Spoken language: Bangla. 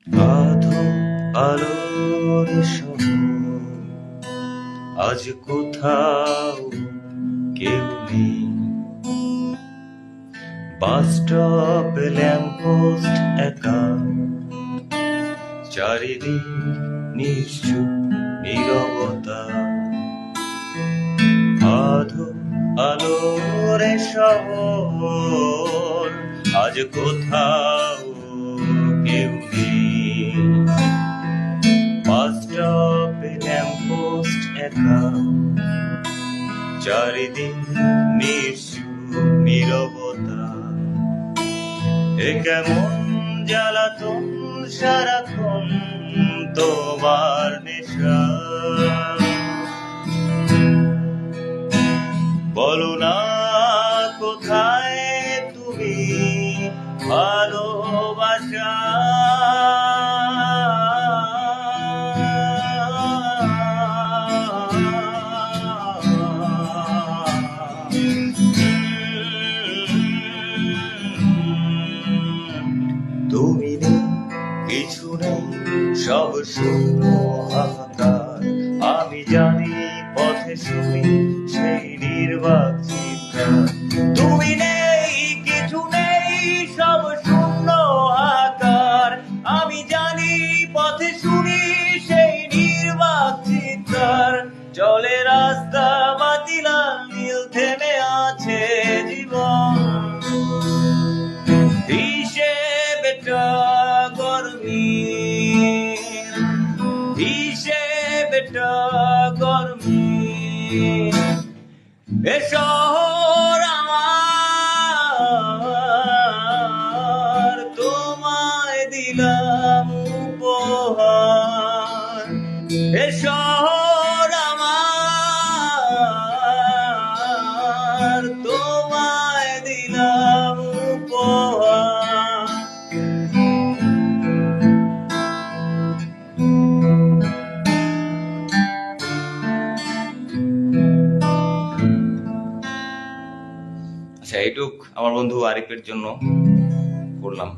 আধো আলোর শহর, আজ কোথাও কেউ নেই। বাস স্টপ ল্যাম্পপোস্ট একা, চারিদিক নিশ্চুপ নীরবতা। আধো আলোর শহর, আজ কোথাও কেউ নেই। বাস স্টপ ল্যাম্পপোস্ট একা, চারিদিক নিশ্চুপ নীরবতা। এ কেমন জ্বালাতন সারাক্ষণ তোমার নেশা। বলো না কোথায় তুমি ভালোবাসা। তুমি নেই, কিছু নেই, সব শূন্য হাহাকার। আমি জানি পথে শুনি সেই নির্বাক চিৎকার। তুমি নেই, কিছু নেই, সব শূন্য হাহাকার। আমি জানি পথে শুনি সেই নির্বাক চিৎকার। চলে রাস্তা বাতিলা নীল, থেমে আছে জীবন। হিসেবেটা গরমিল, হিসেবেটা গরমিল। এ শহর আমার, তোমায় দিলাম উপহার। এ শহর আমার, তোমায় দিলাম উপহার। আচ্ছা, এইটুক আমার বন্ধু আরিফের জন্য করলাম।